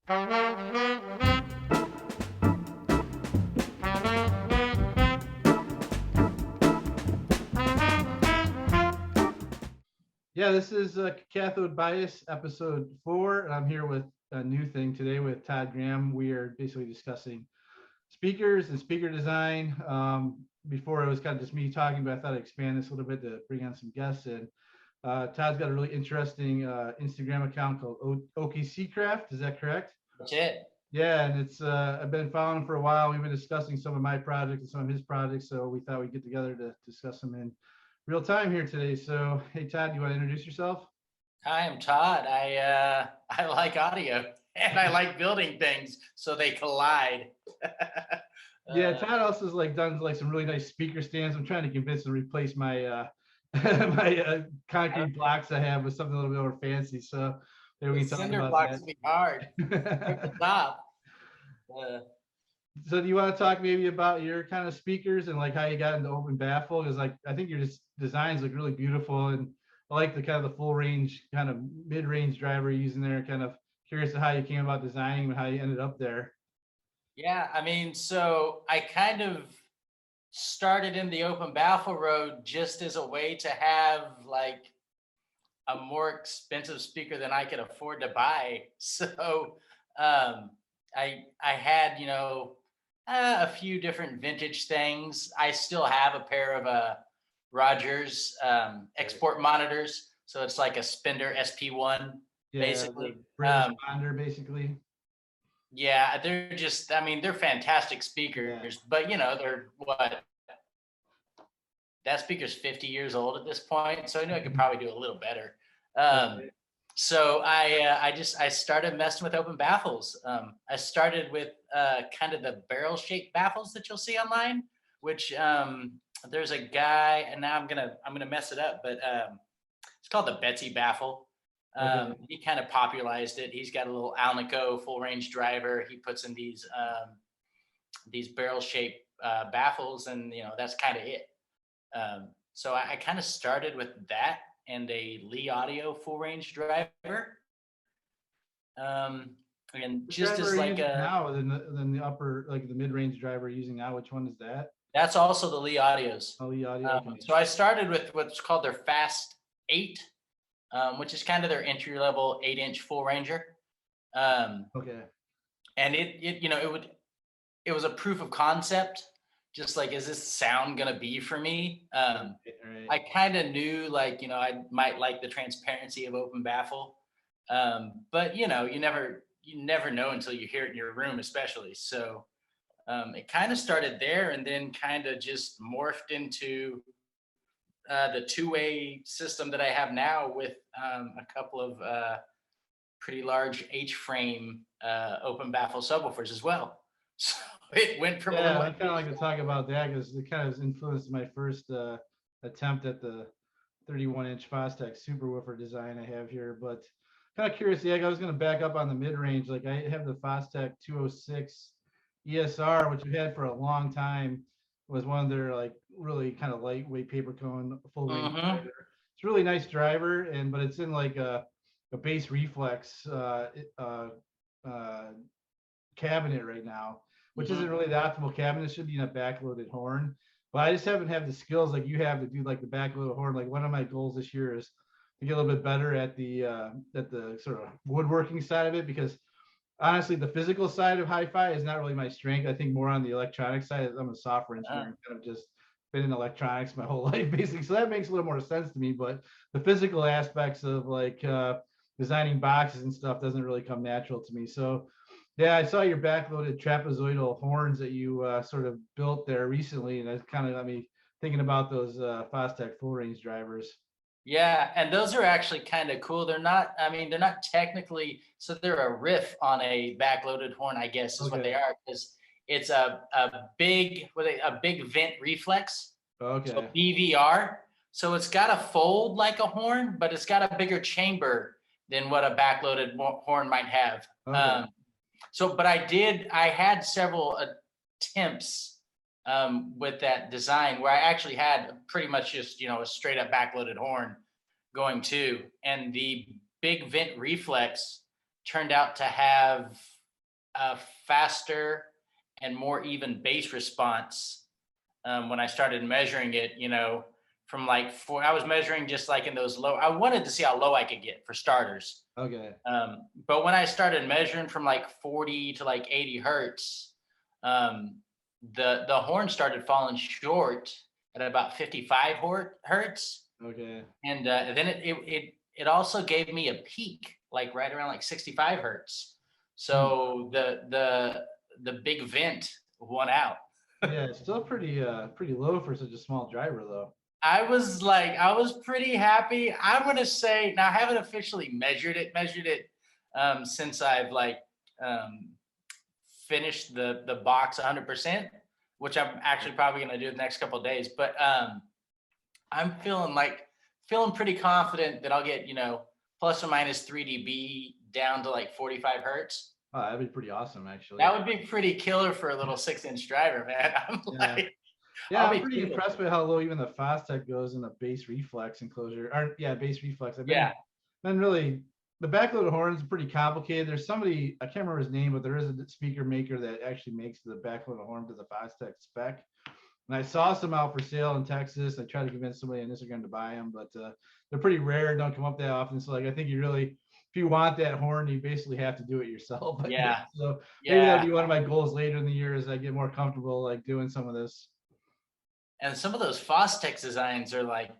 Yeah, this is Cathode Bias episode 4, and I'm here with a new thing today with Todd Graham. We are basically discussing speakers and speaker design. Before it was kind of just me talking, but I thought I'd expand this a little bit to bring on some guests in. Todd's got a really interesting Instagram account called OKC Craft. Is that correct? That's it. Yeah, and it's I've been following him for a while. We've been discussing some of my projects and some of his projects, so we thought we'd get together to discuss them in real time here today. So, hey Todd, do you want to introduce yourself? Hi, I'm Todd. I like audio and I like building things so they collide. Yeah, Todd also has like done like some really nice speaker stands. I'm trying to convince him to replace my my concrete blocks I have with something a little bit more fancy. So maybe we can talk Cinder about blocks will be hard. that. At the top. So do you want to talk maybe about your kind of speakers and like how you got into Open Baffle? Because like I think your designs look really beautiful, and I like the kind of the full range, kind of mid range driver you're using there. Kind of curious to how you came about designing and how you ended up there. Yeah, I mean, so I kind of started in the Open Baffle road just as a way to have like a more expensive speaker than I could afford to buy. So I had, a few different vintage things. I still have a pair of Rogers export monitors. So it's like a Spender SP1, Yeah, basically. British Bonder, basically. Yeah, they're just, I mean, they're fantastic speakers, Yeah. but they're what? That speaker's 50 years old at this point. So I know I could probably do a little better. So I started messing with open baffles. I started with kind of the barrel shaped baffles that you'll see online, which there's a guy, and now I'm gonna mess it up, but it's called the Betsy baffle. He kind of popularized it. He's got a little Alnico full range driver. He puts in these barrel shaped baffles, and that's kind of it. So I kind of started with that and a Lee Audio full range driver. And just as like now than the upper, like the mid range driver using now, which one is that? That's also the Lee Audios. Oh, Lee Audio. Okay. So I started with what's called their Fast 8, which is kind of their entry level 8-inch full ranger. Okay. And it was a proof of concept. Just like, is this sound gonna be for me? Right. I kind of knew, like, I might like the transparency of Open Baffle, but you never know until you hear it in your room, especially. So it kind of started there, and then kind of just morphed into the two-way system that I have now with a couple of pretty large H-frame Open Baffle subwoofers as well. So it went from I kind of like to talk about that because it kind of influenced my first attempt at the 31-inch Fostex Superwoofer design I have here. But kind of curious, I was going to back up on the mid-range. Like I have the Fostex 206 ESR, which we've had for a long time. Was one of their like really kind of lightweight paper cone full range driver. It's a really nice driver, but it's in like a bass reflex cabinet right now, which isn't really the optimal cabinet. It should be in a backloaded horn, but I just haven't had the skills like you have to do like the backloaded horn. Like one of my goals this year is to get a little bit better at the sort of woodworking side of it, because honestly the physical side of hi-fi is not really my strength. I think more on the electronic side. I'm a software engineer and kind of just been in electronics my whole life basically, so that makes a little more sense to me. But the physical aspects of like designing boxes and stuff doesn't really come natural to me. So yeah, I saw your backloaded trapezoidal horns that you sort of built there recently, and that kind of got me thinking about those Fostex full range drivers. Yeah, and those are actually kind of cool. They're not technically, so they're a riff on a backloaded horn, I guess is what they are, because it's a big vent reflex. Okay. So BVR. So it's got a fold like a horn, but it's got a bigger chamber than what a backloaded horn might have. Okay. But I had several attempts with that design where I actually had pretty much just, a straight up backloaded horn going too. And the big vent reflex turned out to have a faster and more even bass response when I started measuring it, from like I was measuring just like in those low, I wanted to see how low I could get for starters. Okay. But when I started measuring from like 40 to like 80 hertz, um, the horn started falling short at about 55 hertz. Okay. And then it also gave me a peak like right around like 65 hertz. So the big vent won out. Yeah, it's still pretty low for such a small driver though. I was pretty happy. I'm gonna say now I haven't officially measured it since I've like um, finished the box 100%, which I'm actually probably gonna do the next couple of days. But I'm feeling pretty confident that I'll get plus or minus 3 dB down to like 45 hertz. Oh, that'd be pretty awesome actually. That would be pretty killer for a little 6-inch driver, man. Yeah, I'll I'm be pretty impressed by how low even the Fostex goes in the bass reflex enclosure. Or yeah, bass reflex. Been really the backloaded horn is pretty complicated. There's somebody, I can't remember his name, but there is a speaker maker that actually makes the backloaded horn to the Fostex spec. And I saw some out for sale in Texas. I tried to convince somebody on Instagram to buy them, but they're pretty rare. Don't come up that often. So like, I think if you want that horn, you basically have to do it yourself. Yeah. So maybe that'd be one of my goals later in the year as I get more comfortable like doing some of this. And some of those Fostex designs are like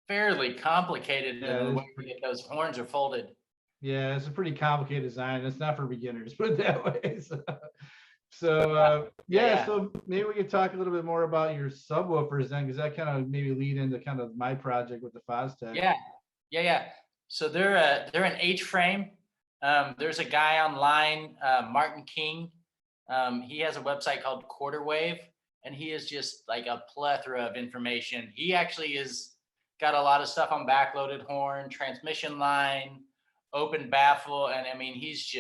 fairly complicated in the way that those horns are folded. Yeah, it's a pretty complicated design. It's not for beginners, put it that way. So maybe we could talk a little bit more about your subwoofers then, because that kind of maybe lead into kind of my project with the Fostex. Yeah. So they're an H-frame. There's a guy online, Martin King. He has a website called Quarterwave, and he is just like a plethora of information. He actually is got a lot of stuff on backloaded horn, transmission line, open baffle, and I mean he's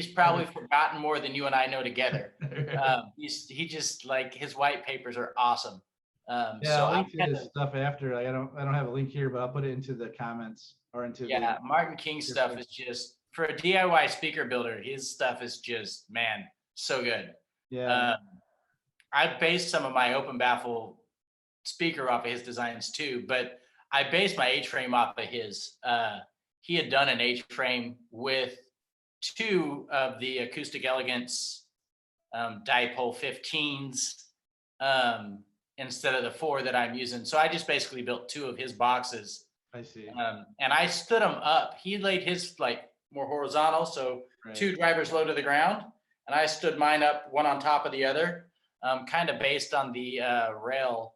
probably forgotten more than you and I know together. He just like his white papers are awesome. I'll link to his stuff after. Like, I don't have a link here, but I'll put it into the comments or into Martin King's stuff is just for a DIY speaker builder. His stuff is just so good. I based some of my open baffle speaker off of his designs too, but I based my H-frame off of his. He had done an H-frame with 2 of the Acoustic Elegance dipole 15s instead of the 4 that I'm using. So I just basically built 2 of his boxes. I see. And I stood them up. He laid his like more horizontal, so 2 drivers low to the ground, and I stood mine up one on top of the other, kind of based on the rail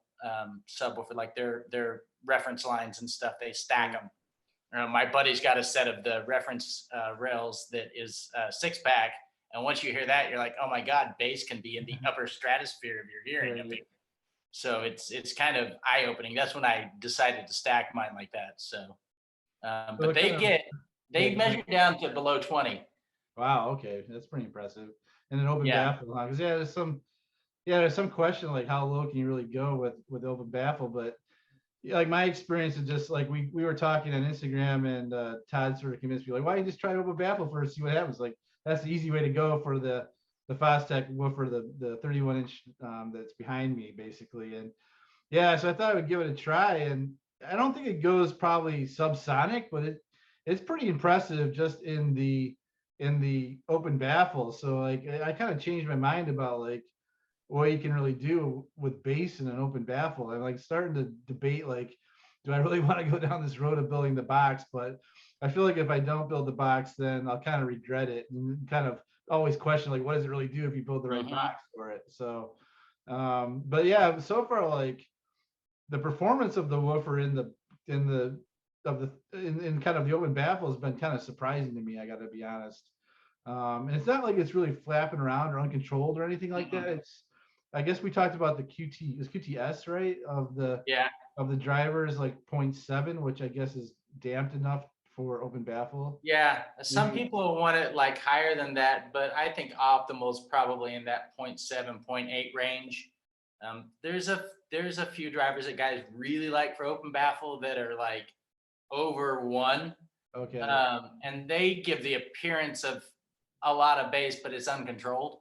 subwoofer, like their reference lines and stuff. They stack them. My buddy's got a set of the reference rails that is 6-pack, and once you hear that, you're like, oh my God, bass can be in the upper stratosphere of your hearing. So it's kind of eye-opening. That's when I decided to stack mine like that. So, but they measure down to below 20. Wow. Okay, that's pretty impressive. And an open baffle, because there's some question like how low can you really go with open baffle, but like my experience is just like we were talking on Instagram, and Todd sort of convinced me like, why don't you just try open baffle first, see what happens. Like that's the easy way to go for the Fostex woofer, the 31-inch that's behind me basically. And so I thought I would give it a try, and I don't think it goes probably subsonic, but it's pretty impressive just in the open baffle. So like I kind of changed my mind about like what you can really do with bass in an open baffle. I'm like starting to debate like, do I really want to go down this road of building the box? But I feel like if I don't build the box, then I'll kind of regret it and kind of always question like, what does it really do if you build the right box for it? So, but yeah, so far like the performance of the woofer in kind of the open baffle has been kind of surprising to me. I got to be honest. And it's not like it's really flapping around or uncontrolled or anything like that. I guess we talked about the QTS, right? Of the drivers like 0.7, which I guess is damped enough for open baffle. Yeah, some people want it like higher than that, but I think optimal is probably in that 0.7, 0.8 range. There's a few drivers that guys really like for open baffle that are like over 1. Okay. And they give the appearance of a lot of bass, but it's uncontrolled.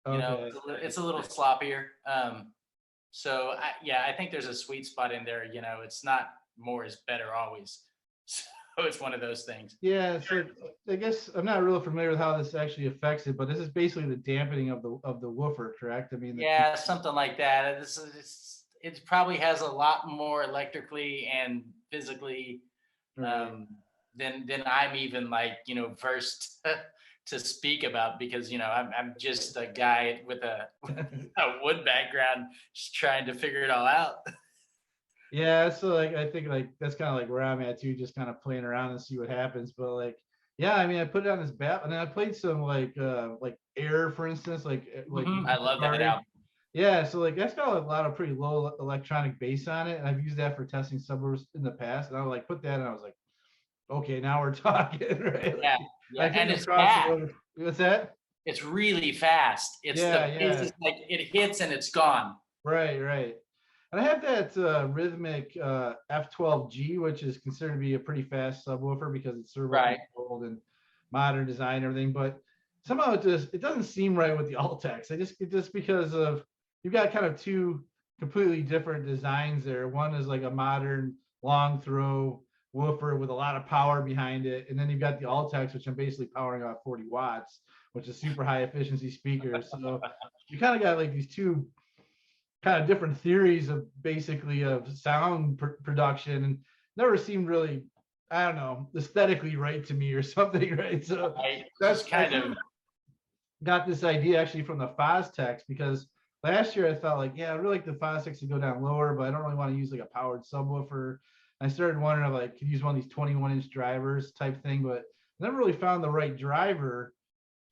You know, Okay. it's a little sloppier. So I think there's a sweet spot in there. You know, it's not more is better always. So it's one of those things. Yeah, so I guess I'm not real familiar with how this actually affects it, but this is basically the dampening of the woofer, correct? I mean, Yeah, something like that. It probably has a lot more electrically and physically right. um, than I'm even like versed to speak about, because I'm just a guy with a wood background just trying to figure it all out. Yeah, so like I think like that's kind of like where I'm at too, just kind of playing around and see what happens. But like, yeah, I mean, I put it on this bat, and then I played some like Air, for instance, like I love that album. yeah, so like that's got a lot of pretty low electronic bass on it, and I've used that for testing subwoofers in the past. And I was like, put that, and I was like, okay, now we're talking, right? Yeah, Like, yeah, I think and I'm it's crossing fast. over. What's that? It's really fast. It's Yeah, the bass yeah, is like it hits and it's gone. right. And I have that rhythmic F12G, which is considered to be a pretty fast subwoofer because it's servo Right. controlled and modern design and everything. But somehow it doesn't seem right with the Altex. Just because of you've got kind of two completely different designs there. One is like a modern long throw woofer with a lot of power behind it, and then you've got the Altex, which I'm basically powering off 40 watts, which is super high efficiency speakers. So you kind of got like these two kind of different theories of basically of sound production, and never seemed really, I don't know, aesthetically right to me or something, right? So Right. that's Just I kind of got this idea actually from the Fostex, because last year I felt like, yeah, I really like the Fostex to go down lower, but I don't really want to use like a powered subwoofer. I started wondering like could use one of these 21-inch drivers type thing, but never really found the right driver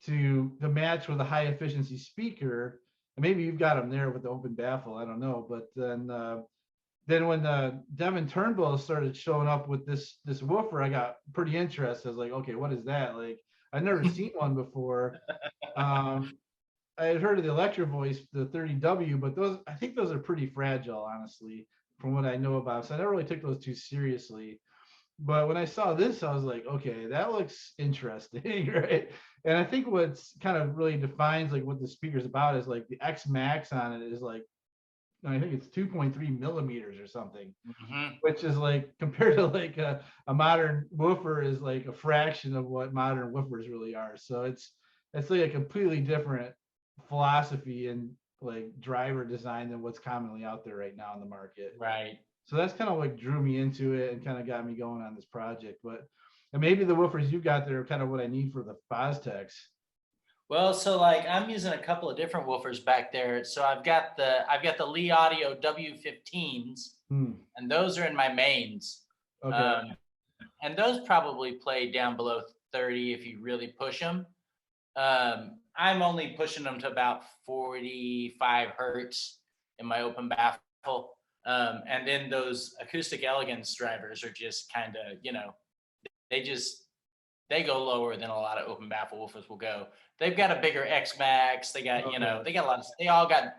to match with a high efficiency speaker. And maybe you've got them there with the Open Baffle, I don't know. But then when Devin Turnbull started showing up with this woofer, I got pretty interested. I was like, okay, what is that? Like I've never seen one before. Um, I had heard of the Electro Voice, the 30W, but I think those are pretty fragile, honestly, from what I know about. So I never really took those too seriously. But when I saw this, I was like, okay, that looks interesting, right? And I think what's kind of really defines like what the speaker's about is like the X Max on it is like, I think it's 2.3 millimeters or something, which is like compared to like a modern woofer is like a fraction of what modern woofers really are. So it's like a completely different philosophy and like driver design than what's commonly out there right now in the market. right. So that's kind of what drew me into it and kind of got me going on this project. But and maybe the woofers you got there are kind of what I need for the Fostex. Well, so like I'm using a couple of different woofers back there. So I've got the Lee Audio W15s, and those are in my mains. Okay. And those probably play down below 30 if you really push them. I'm only pushing them to about 45 hertz in my Open Baffle. And then those acoustic elegance drivers are just kind of, they go lower than a lot of Open Baffle woofers will go. They've got a bigger X Max. They got, they got a lot of, they all got,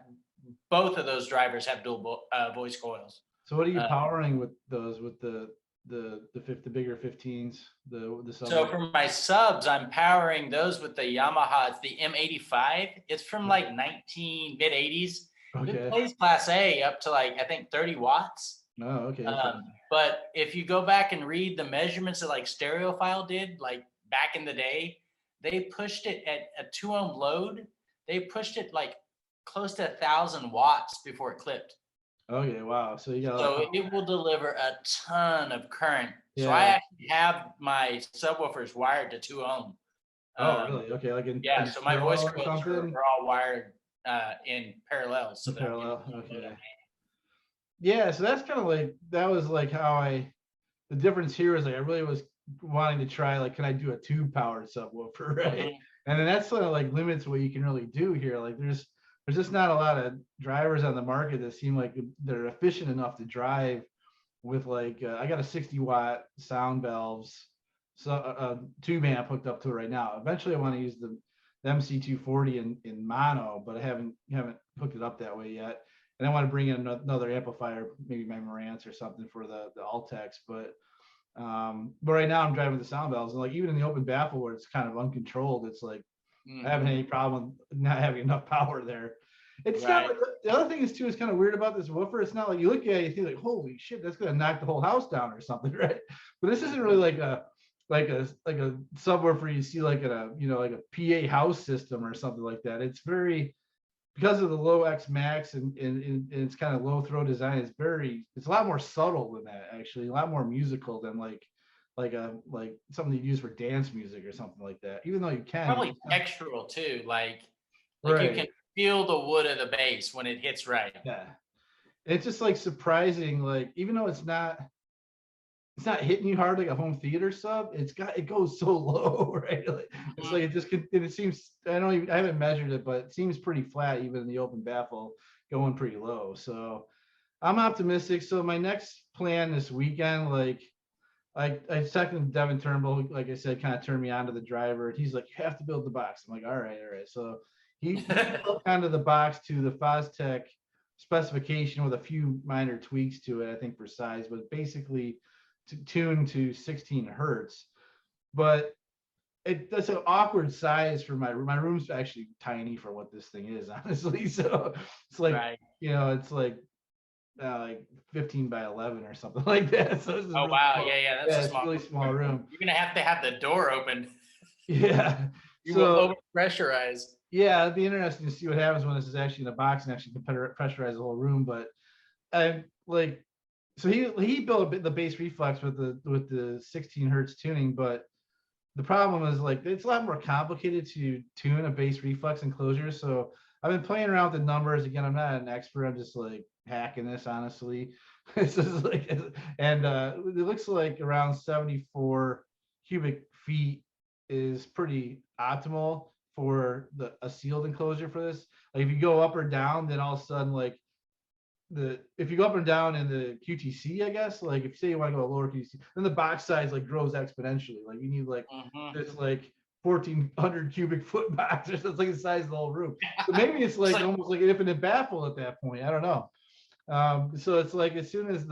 both of those drivers have dual voice coils. So what are you powering with those with the bigger 15s, the So for my subs, I'm powering those with the Yamaha. It's the M85. It's from like mid 80s. Okay. It plays Class A up to like I think 30 watts. Oh, okay. But if you go back and read the measurements that like Stereophile did, like back in the day, they pushed it at a 2 ohm load. They pushed it like close to 1,000 watts before it clipped. Okay, wow. So you got So it will deliver a ton of current. Yeah. So I actually have my subwoofers wired to 2 ohm. Oh, really? Okay, like in so my voice or coils something? are all wired in parallel. So parallel. Okay. Yeah, so that's kind of like that was like how the difference here is like I really was wanting to try like can I do a tube powered subwoofer, right? And then that's sort of like limits what you can really do here. Like there's just not a lot of drivers on the market that seem like they're efficient enough to drive with like I got a 60-watt sound valves, so a tube amp hooked up to it right now. Eventually I want to use the MC240 in mono, but I haven't hooked it up that way yet. And I want to bring in another amplifier, maybe my Marantz or something for the Altex. But But right now I'm driving the sound bells, and like even in the open baffle where it's kind of uncontrolled, it's like I haven't had any problem not having enough power there. It's not like the other thing is too is kind of weird about this woofer. It's not like you look at it, you think like, holy shit, that's gonna knock the whole house down or something, right? But this isn't really like a subwoofer you see like in a like a PA house system or something like that. It's very because of the low X max and it's kind of low throw design. It's a lot more subtle than that actually, a lot more musical than like something you use for dance music or something like that. Even though you can Probably textural too, like right. you can feel the wood of the bass when it hits right. Yeah, it's just like surprising. Like even though it's not hitting you hard like a home theater sub. It goes so low, right? Like, it's like it just it seems I haven't measured it, but it seems pretty flat even in the open baffle going pretty low. So I'm optimistic. So my next plan this weekend, like I second Devin Turnbull, like I said, kind of turned me on to the driver. And he's like, you have to build the box. I'm like, all right. So he built kind of the box to the Fostex specification with a few minor tweaks to it, I think for size, but basically to tune to 16 hertz. But that's an awkward size for my room. My room's actually tiny for what this thing is, honestly. So it's like, it's like 15 by 11 or something like that. So this is really wow, small. yeah, that's a It's really small room. You're gonna have the door open. Yeah, you will over pressurize. Yeah, it'd be interesting to see what happens when this is actually in a box and actually pressurize the whole room. But I like, so he built the bass reflex with the 16 hertz tuning, but the problem is like it's a lot more complicated to tune a bass reflex enclosure. So I've been playing around with the numbers again. I'm not an expert. I'm just like hacking this, honestly. It's just like, and it looks like around 74 cubic feet is pretty optimal for a sealed enclosure for this. Like if you go up or down, then all of a sudden like if you go up and down in the QTC, I guess, like if you say you want to go a lower QTC, then the box size like grows exponentially. Like you need like this like 1,400 cubic foot box, or something like the size of the whole room. So maybe it's like almost like an infinite baffle at that point. I don't know. So it's like as soon as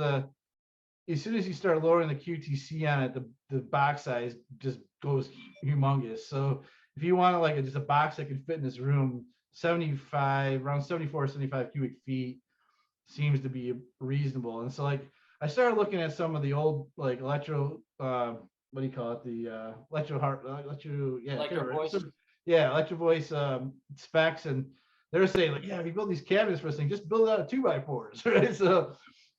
you start lowering the QTC on it, the box size just goes humongous. So if you want to like just a box that can fit in this room, around 74, 75 cubic feet seems to be reasonable. And so like I started looking at some of the old like electro what do you call it, the electro voice specs, and they're saying like, yeah, if you build these cabinets for this thing, just build it out of 2x4s, right? So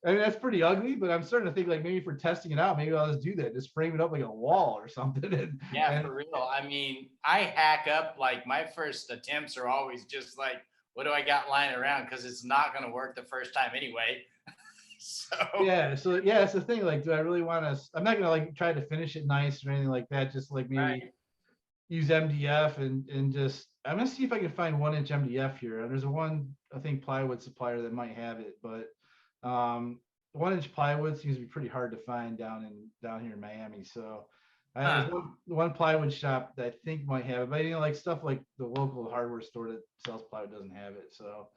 I mean that's pretty ugly, but I'm starting to think like maybe for testing it out, maybe I'll just do that, just frame it up like a wall or something. For real. I mean, I hack up, like my first attempts are always just like, what do I got lying around? Because it's not going to work the first time anyway. So it's the thing. Like, do I really want to? I'm not going to like try to finish it nice or anything like that. Just like maybe use MDF and just. I'm going to see if I can find 1-inch MDF here. And there's I think plywood supplier that might have it, but 1-inch plywood seems to be pretty hard to find down here in Miami. So there's one plywood shop that I think might have it, but like stuff like the local hardware store that sells plywood doesn't have it. So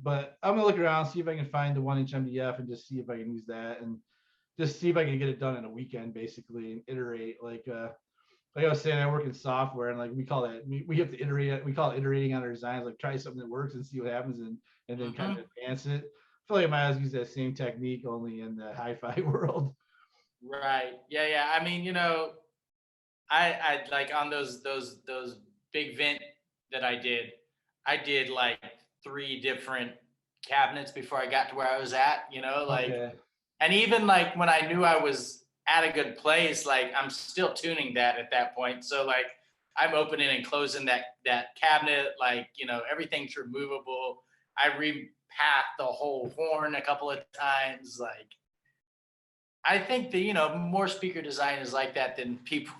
but I'm gonna look around, see if I can find the 1-inch MDF and just see if I can use that and just see if I can get it done in a weekend, basically, and iterate. Like I was saying, I work in software, and like we call that we have to iterate. We call it iterating on our designs. Like try something that works and see what happens, and then kind of advance it. I feel like I might as well use that same technique only in the HiFi world. Right. Yeah. I mean, I like on those big vent that I did like 3 different cabinets before I got to where I was at, and even like when I knew I was at a good place, like I'm still tuning that at that point. So like I'm opening and closing that cabinet, like, everything's removable. I repath the whole horn a couple of times. Like I think the more speaker design is like that than people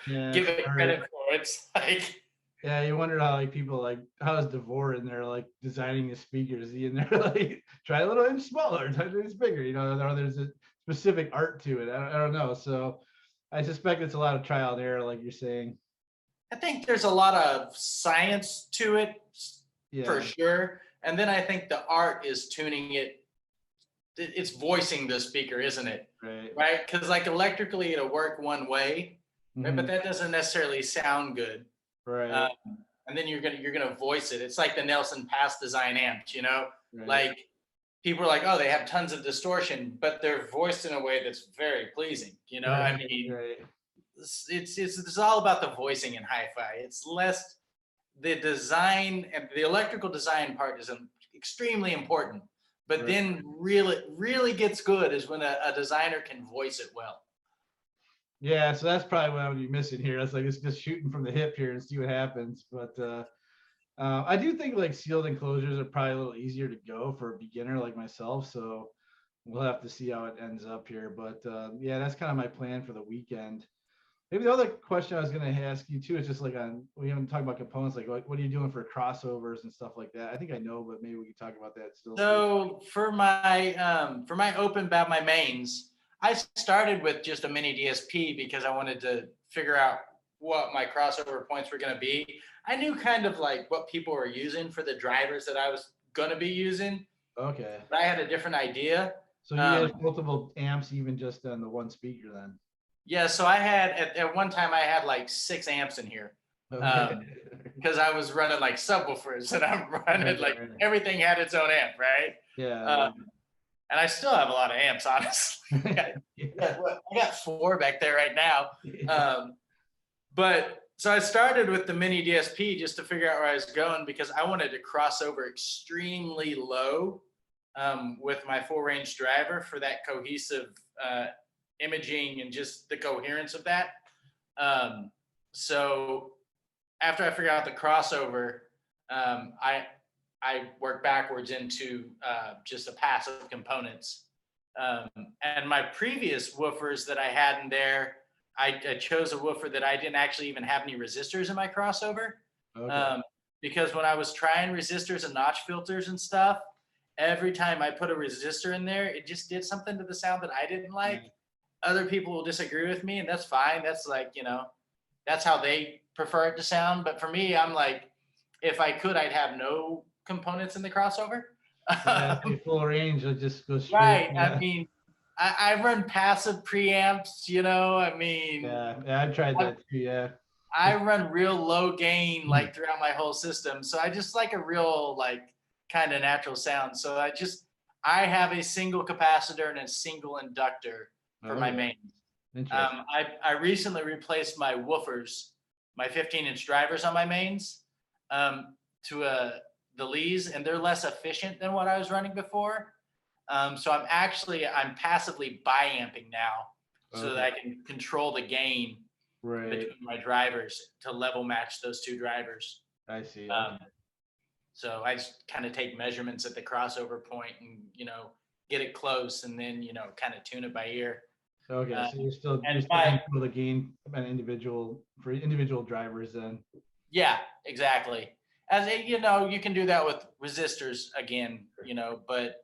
give it credit for. It's like, yeah, you wonder how like people like how is DeVore in there like designing the speakers? Is he in there like try a little inch smaller, try a inch bigger? There's a specific art to it. I don't know. So I suspect it's a lot of trial and error, like you're saying. I think there's a lot of science to it, for sure. And then I think the art is tuning it it's voicing the speaker, isn't it? Right. Right? Because like electrically it'll work one way, right? But Mhm. that doesn't necessarily sound good. Right. And then you're gonna voice it. It's like the Nelson Pass design amps, you know, Right. like people are like, oh, they have tons of distortion, but they're voiced in a way that's very pleasing. You know, I Right. mean, Right. it's all about the voicing in hi-fi. It's less the design, and the electrical design part is extremely important. But Right. then really gets good is when a designer can voice it well. Yeah, so that's probably what I would be missing here. It's like it's just shooting from the hip here and see what happens. But I do think like sealed enclosures are probably a little easier to go for a beginner like myself. So we'll have to see how it ends up here. But yeah, that's kind of my plan for the weekend. Maybe the other question I was going to ask you too is just like on, we haven't talked about components, like what are you doing for crossovers and stuff like that? I think I know, but maybe we can talk about that still too. So for my open bat my mains, I started with just a mini DSP because I wanted to figure out what my crossover points were going to be. I knew kind of like what people were using for the drivers that I was going to be using, Okay. but I had a different idea. So you had multiple amps even just on the one speaker then? Yeah, so I had at one time I had like 6 amps in here. Okay. Because I was running like subwoofers and I'm running like Right. everything had its own amp, right? Yeah. And I still have a lot of amps, honestly. I got 4 back there right now. But so I started with the mini DSP just to figure out where I was going because I wanted to cross over extremely low with my full range driver for that cohesive imaging and just the coherence of that. So after I figured out the crossover, I work backwards into just a passive components. And my previous woofers that I had in there, I chose a woofer that I didn't actually even have any resistors in my crossover. Okay. Because when I was trying resistors and notch filters and stuff, every time I put a resistor in there, it just did something to the sound that I didn't like. Yeah. Other people will disagree with me, and that's fine. That's like, you know, that's how they prefer it to sound. But for me, I'm like, if I could, I'd have no components in the crossover. Yeah, full range, it just goes straight. Right. Yeah. I mean, I run passive preamps, you know, I mean, Yeah, I've tried that too. Yeah. I run real low gain like throughout my whole system. So I just like a real like kind of natural sound. So I have a single capacitor and a single inductor for my mains. Interesting. I recently replaced my woofers, my 15-inch drivers on my mains to the Lees, and they're less efficient than what I was running before. So I'm passively bi-amping now so that I can control the gain between my drivers to level match those 2 drivers. I see. So I just kind of take measurements at the crossover point and, you know, get it close and then, you know, kind of tune it by ear. Okay, so you're still control the gain on individual drivers then. Yeah, exactly. As a, you know, you can do that with resistors again, you know, but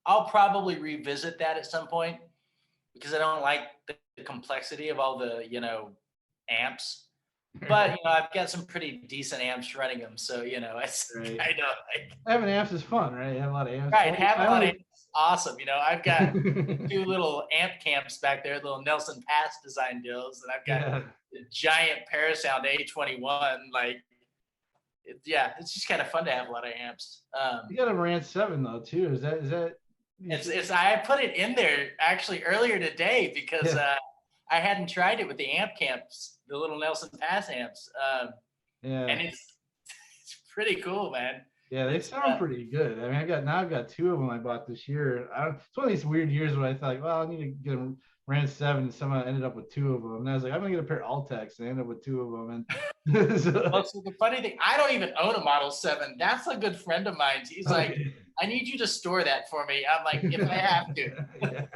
I'll probably revisit that at some point because I don't like the complexity of all the, you know, amps. But you know, I've got some pretty decent amps running them, so you know, it's kind of like having amps is fun, right? You have a lot of amps. Right, having a lot of amps is awesome. You know, I've got 2 little amp camps back there, little Nelson Pass design deals, and I've got the giant Parasound A21. Like, it's just kind of fun to have a lot of amps. You got a Marantz 7 though too. Is that? It's I put it in there actually earlier today because I hadn't tried it with the amp camps, the little Nelson Pass amps. And it's pretty cool, man. Yeah, they sound pretty good. I mean, I've got 2 of them I bought this year. It's one of these weird years where I thought, well, I need to get a Marantz 7, and somehow I ended up with 2 of them. And I was like, I'm gonna get a pair of Altex, and I ended up with 2 of them. And so the funny thing, I don't even own a Model 7. That's a good friend of mine. He's like, I need you to store that for me. I'm like, if I have to.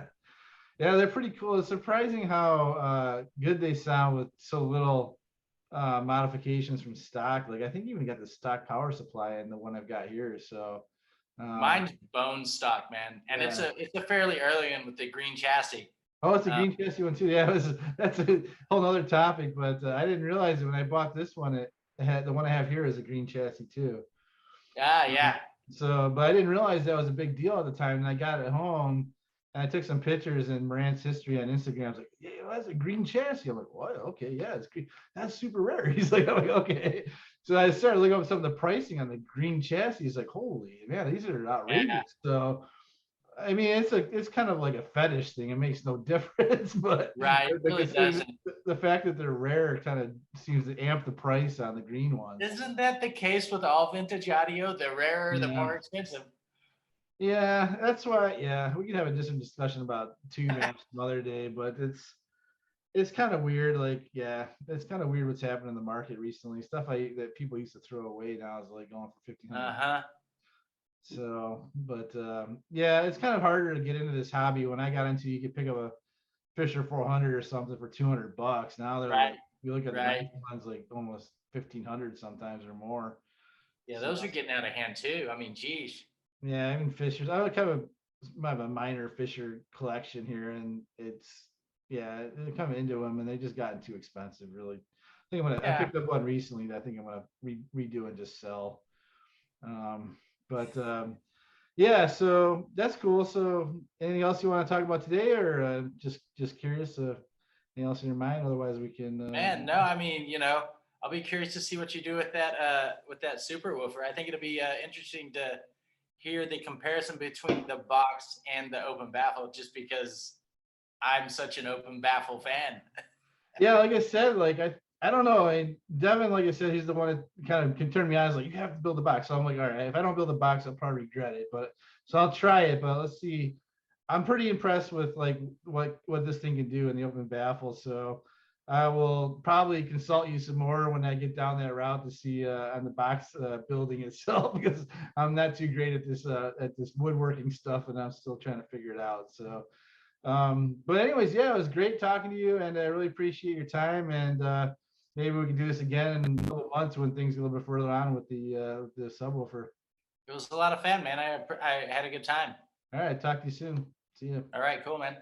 Yeah, they're pretty cool. It's surprising how good they sound with so little modifications from stock. Like I think you even got the stock power supply in the one I've got here. So mine's bone stock, man, and it's a fairly early one with the green chassis. Oh, it's a green chassis one too. Yeah, that's a whole other topic. But I didn't realize it when I bought this one. It had the one I have here is a green chassis too. Yeah. So, but I didn't realize that was a big deal at the time. And I got it home and I took some pictures and Marant's history on Instagram. I was like, yeah, well, that's a green chassis. I'm like, what? Okay, yeah, it's green. That's super rare. He's like, I'm like, okay. So I started looking up some of the pricing on the green chassis. He's like, holy man, these are Yeah. outrageous. So I mean, it's kind of like a fetish thing. It makes no difference, but Right. It really doesn't. the fact that they're rare kind of seems to amp the price on the green ones. Isn't that the case with all vintage audio? The rarer, the Yeah. more expensive. Yeah, that's why. Yeah, we can have a different discussion about tube amps another day, but it's kind of weird. Like, yeah, it's kind of weird what's happened in the market recently. Stuff that people used to throw away now is like going for $1,500. Uh-huh. So, but yeah, it's kind of harder to get into this hobby. When I got into, you could pick up a Fisher 400 or something for $200. Now they're Right. like, you look at the Right. nice ones, like almost 1,500 sometimes or more. Yeah, So, those are getting out of hand too. I mean, geez. yeah, even Fishers. I kind of have a minor Fisher collection here, and it's yeah, they're coming into them, and they just gotten too expensive. Really, I think I Yeah. picked up one recently that I think I'm gonna redo and just sell. Um, but yeah, so that's cool. So anything else you want to talk about today, or just curious? Anything else in your mind? Otherwise, we can. Man, no, I mean, I'll be curious to see what you do with that super woofer. I think it'll be interesting to hear the comparison between the box and the open baffle, just because I'm such an open baffle fan. Yeah, like I said, like I don't know. Devin, like I said, he's the one that kind of can turn me on. He's like, you have to build a box. So I'm like, all right, if I don't build a box, I'll probably regret it. But so I'll try it. But let's see. I'm pretty impressed with like what this thing can do in the open baffle. So I will probably consult you some more when I get down that route to see on the box building itself because I'm not too great at this woodworking stuff and I'm still trying to figure it out. So but anyways, yeah, it was great talking to you and I really appreciate your time and maybe we can do this again in a couple months when things get a little bit further on with the subwoofer. It was a lot of fun, man. I had a good time. All right, talk to you soon. See you. All right, cool, man.